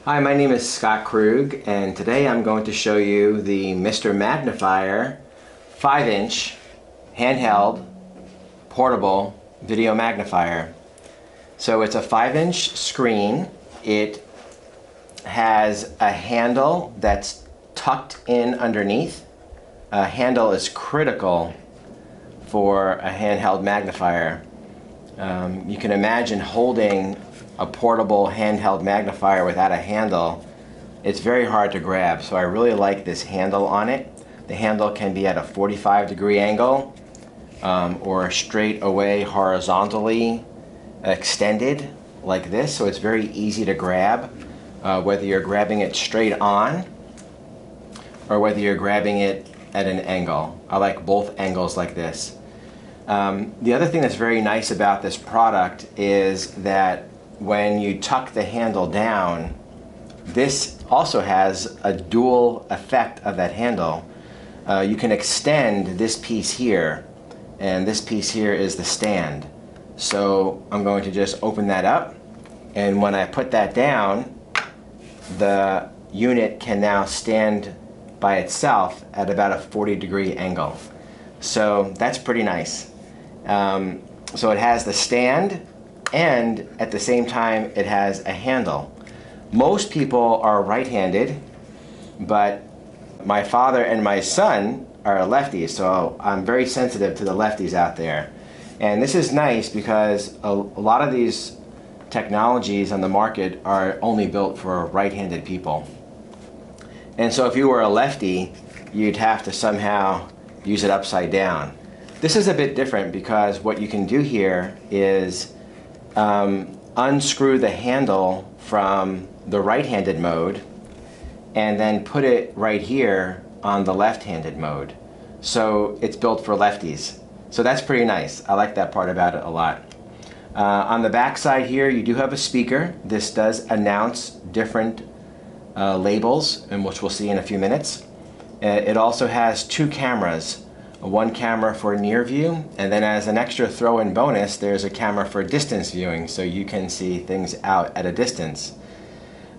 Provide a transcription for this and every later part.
Hi, my name is Scott Krug, and today I'm going to show you the Mr. Magnifier 5-inch handheld portable video magnifier. So it's a 5-inch screen. It has a handle that's tucked in underneath. A handle is critical for a handheld magnifier. You can imagine holding a portable handheld magnifier without a handle. It's very hard to grab, so I really like this handle on it. The handle can be at a 45-degree angle or straight away horizontally extended like this, so it's very easy to grab, whether you're grabbing it straight on or whether you're grabbing it at an angle. I like both angles like this. The other thing that's very nice about this product is that when you tuck the handle down, this also has a dual effect of that handle. You can extend this piece here, and this piece here is the stand. So I'm going to just open that up, and when I put that down, the unit can now stand by itself at about a 40-degree angle. So that's pretty nice. So it has the stand, and at the same time it has a handle. Most people are right-handed, but my father and my son are lefties, so I'm very sensitive to the lefties out there. And this is nice because a lot of these technologies on the market are only built for right-handed people. And so if you were a lefty, you'd have to somehow use it upside down. This is a bit different because what you can do here is unscrew the handle from the right-handed mode and then put it right here on the left-handed mode. So it's built for lefties. So that's pretty nice. I like that part about it a lot. On the back side here, you do have a speaker. This does announce different labels, and which we'll see in a few minutes. It also has two cameras. One camera for near view, and then as an extra throw-in bonus, there's a camera for distance viewing, so you can see things out at a distance.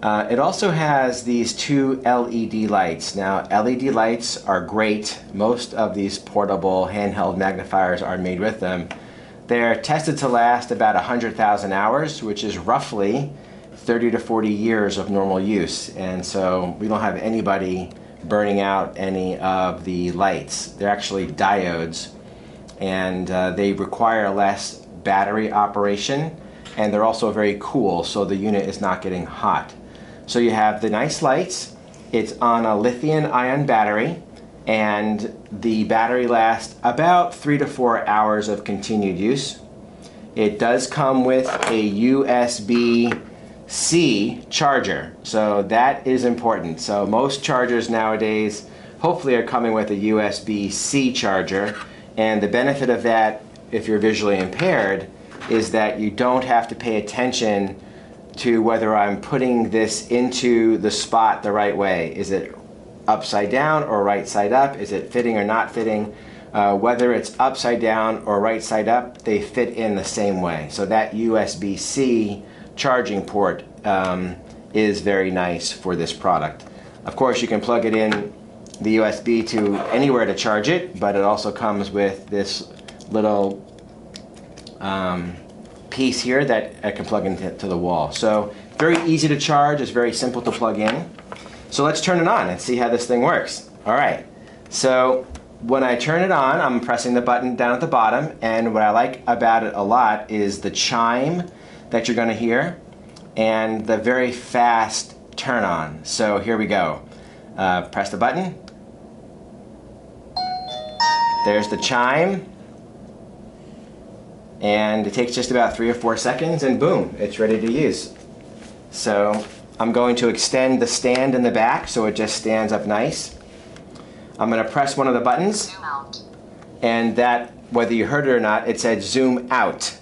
It also has these two LED lights. Now, LED lights are great. Most of these portable handheld magnifiers are made with them. They're tested to last about 100,000 hours, which is roughly 30 to 40 years of normal use, and so we don't have anybody burning out any of the lights. They're actually diodes, and they require less battery operation, and they're also very cool, so the unit is not getting hot. So you have the nice lights. It's on a lithium-ion battery, and the battery lasts about 3 to 4 hours of continued use. It does come with a USB-C charger, so that is important. So most chargers nowadays hopefully are coming with a USB-C charger, and the benefit of that, if you're visually impaired, is that you don't have to pay attention to whether I'm putting this into the spot the right way. Is it upside down or right side up? Is it fitting or not fitting? Whether it's upside down or right side up, they fit in the same way. So that USB-C charging port is very nice for this product. Of course, you can plug it in the USB to anywhere to charge it, but it also comes with this little piece here that I can plug into the wall. So very easy to charge, it's very simple to plug in. So let's turn it on and see how this thing works. All right, so when I turn it on, I'm pressing the button down at the bottom, and what I like about it a lot is the chime that you're going to hear and the very fast turn on. So here we go. Press the button. There's the chime, and it takes just about 3 or 4 seconds, and boom, it's ready to use. So I'm going to extend the stand in the back so it just stands up nice. I'm going to press one of the buttons, and that, whether you heard it or not, it said zoom out,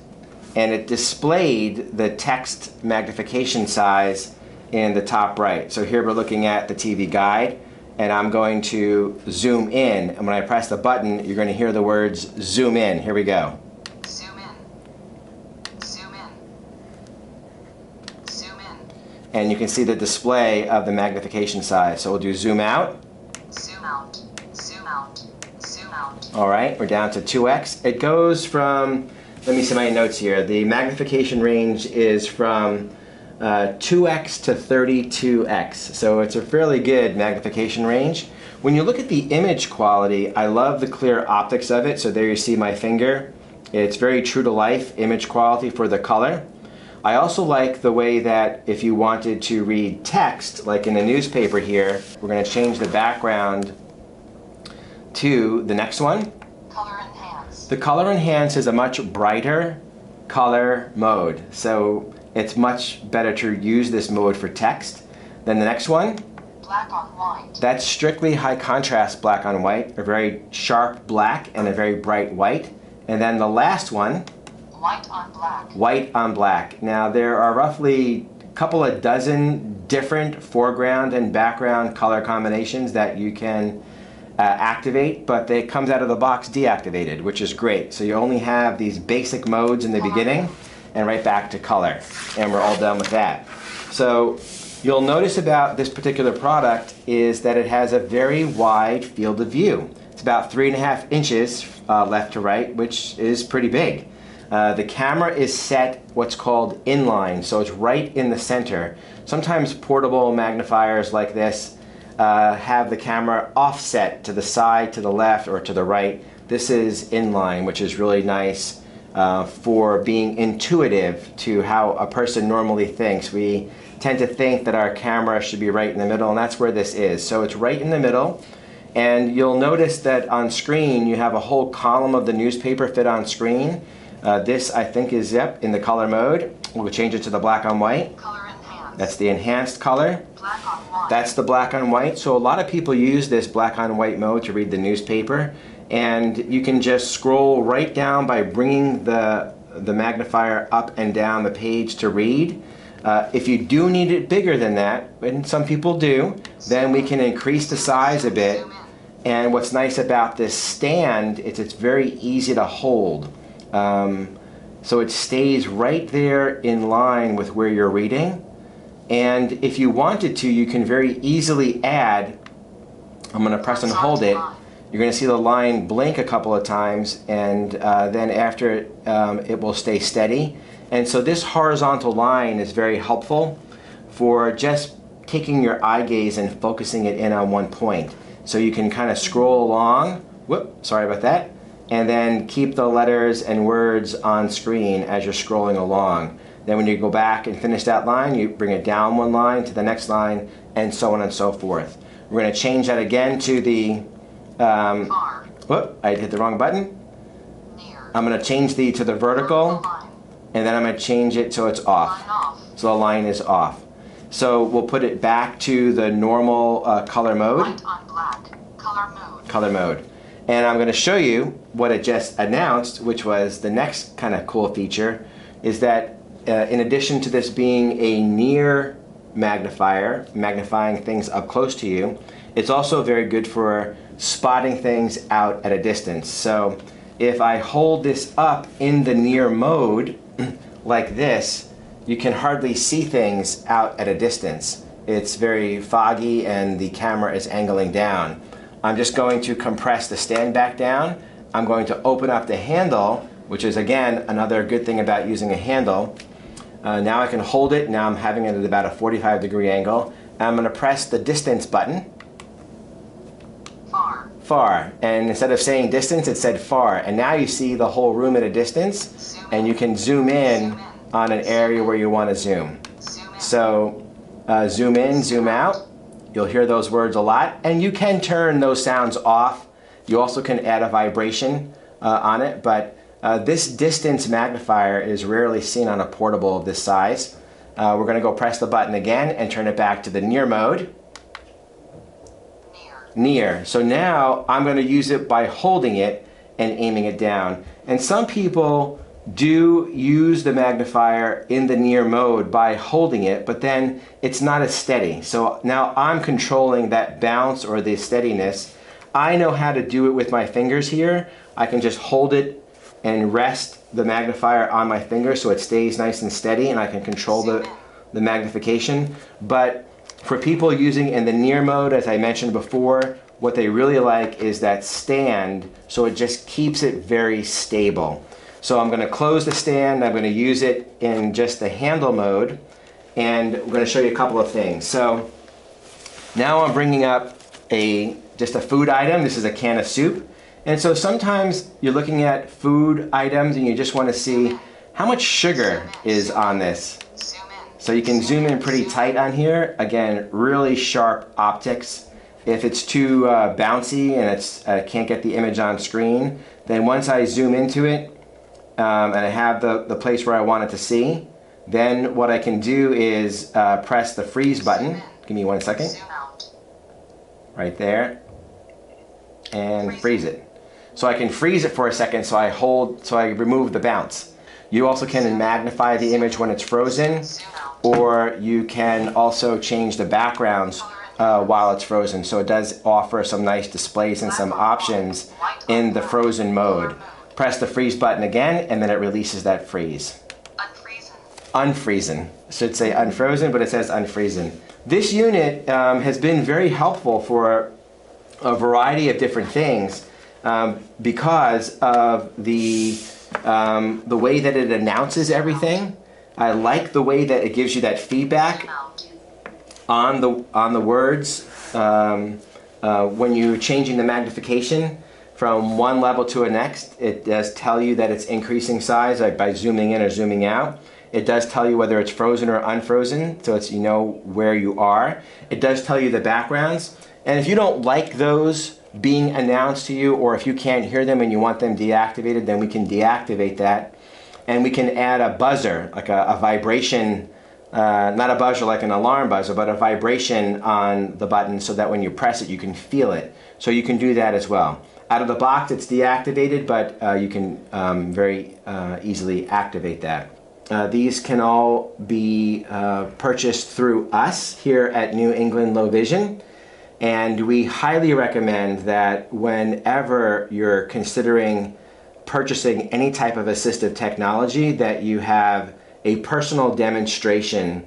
and it displayed the text magnification size in the top right. So here we're looking at the TV guide, and I'm going to zoom in, and when I press the button, you're going to hear the words zoom in. Here we go. Zoom in. Zoom in. Zoom in. and you can see the display of the magnification size. So we'll do zoom out. Zoom out, zoom out, zoom out. All right, we're down to 2x. It goes from, let me see my notes here. The magnification range is from 2x to 32x. So it's a fairly good magnification range. When you look at the image quality, I love the clear optics of it. So there you see my finger. It's very true to life image quality for the color. I also like the way that if you wanted to read text, like in a newspaper here, we're going to change the background to the next one. Color enhance. The color enhance is a much brighter color mode. So it's much better to use this mode for text than the next one. Black on white. That's strictly high contrast black on white, a very sharp black and a very bright white. And then the last one, white on black. White on black. Now there are roughly a couple of dozen different foreground and background color combinations that you can activate, but it comes out of the box deactivated, which is great. So you only have these basic modes in the beginning and right back to color. And we're all done with that. So you'll notice about this particular product is that it has a very wide field of view. It's about 3.5 inches left to right, which is pretty big. The camera is set what's called inline, so it's right in the center. Sometimes portable magnifiers like this have the camera offset to the side, to the left, or to the right. This is inline, which is really nice for being intuitive to how a person normally thinks. We tend to think that our camera should be right in the middle, and that's where this is. So it's right in the middle. And you'll notice that on screen you have a whole column of the newspaper fit on screen. This I think is, yep, in the color mode. We'll change it to the black on white. Color enhance. That's the enhanced color. Black on white. That's the black on white. So a lot of people use this black on white mode to read the newspaper. And you can just scroll right down by bringing the magnifier up and down the page to read. If you do need it bigger than that, and some people do, then we can increase the size a bit. And what's nice about this stand is it's very easy to hold. So it stays right there in line with where you're reading. And if you wanted to, you can very easily add, I'm going to press and hold it. You're going to see the line blink a couple of times, and then after it will stay steady. And so this horizontal line is very helpful for just taking your eye gaze and focusing it in on one point. So you can kind of scroll along, whoop, sorry about that, and then keep the letters and words on screen as you're scrolling along. Then when you go back and finish that line, you bring it down one line to the next line, and so on and so forth. We're going to change that again to the, Far. whoop, I hit the wrong button. Near. I'm going to change to the vertical, Line. and then I'm going to change it so it's Line off. off. So the line is off. So we'll put it back to the normal color mode. White on black. Color mode. Color mode. And I'm going to show you what it just announced, which was the next kind of cool feature, is that in addition to this being a near magnifier, magnifying things up close to you, it's also very good for spotting things out at a distance. So if I hold this up in the near mode like this, you can hardly see things out at a distance. It's very foggy and the camera is angling down. I'm just going to compress the stand back down. I'm going to open up the handle, which is again another good thing about using a handle. Now I can hold it. Now I'm having it at about a 45-degree angle. And I'm going to press the distance button. Far. Far. And instead of saying distance, it said far. And now you see the whole room at a distance, and you can zoom in on an area where you want to zoom. Zoom in. So zoom in, zoom out. You'll hear those words a lot, and you can turn those sounds off. You also can add a vibration on it, but this distance magnifier is rarely seen on a portable of this size. We're going to go press the button again and turn it back to the near mode. Near. So now I'm going to use it by holding it and aiming it down. And some people do use the magnifier in the near mode by holding it, but then it's not as steady. So now I'm controlling that bounce or the steadiness. I know how to do it with my fingers here. I can just hold it and rest the magnifier on my finger so it stays nice and steady, and I can control the magnification. But for people using in the near mode, as I mentioned before, what they really like is that stand, so it just keeps it very stable. So I'm going to close the stand, I'm going to use it in just the handle mode, and we're going to show you a couple of things. So now I'm bringing up just a food item. This is a can of soup. And so sometimes you're looking at food items and you just want to see how much sugar is on this. So you can zoom in pretty tight on here. Again, really sharp optics. If it's too bouncy and it's can't get the image on screen, then once I zoom into it and I have the place where I want it to see, then what I can do is press the freeze button. Give me 1 second. Right there. And freeze it. So I can freeze it for a second, so I remove the bounce. You also can magnify the image when it's frozen, or you can also change the backgrounds while it's frozen. So it does offer some nice displays and some options in the frozen mode. Press the freeze button again, and then it releases that freeze. Unfreezen. I should say unfrozen, but it says unfreezen. This unit has been very helpful for a variety of different things because of the way that it announces everything. I like the way that it gives you that feedback on the words when you're changing the magnification from one level to a next. It does tell you that it's increasing size, like by zooming in or zooming out. It does tell you whether it's frozen or unfrozen, so you know where you are. It does tell you the backgrounds. And if you don't like those being announced to you, or if you can't hear them and you want them deactivated, then we can deactivate that. And we can add a buzzer, like a vibration, not a buzzer like an alarm buzzer, but a vibration on the button so that when you press it, you can feel it. So you can do that as well. Out of the box, it's deactivated, but you can very easily activate that. These can all be purchased through us here at New England Low Vision, and we highly recommend that whenever you're considering purchasing any type of assistive technology, that you have a personal demonstration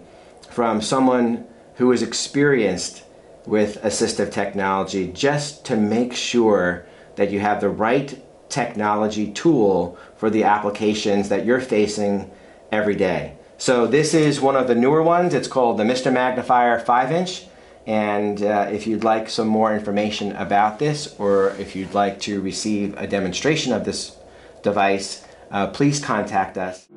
from someone who is experienced with assistive technology, just to make sure that you have the right technology tool for the applications that you're facing every day. So this is one of the newer ones. It's called the Mr. Magnifier 5-inch. And if you'd like some more information about this, or if you'd like to receive a demonstration of this device, please contact us.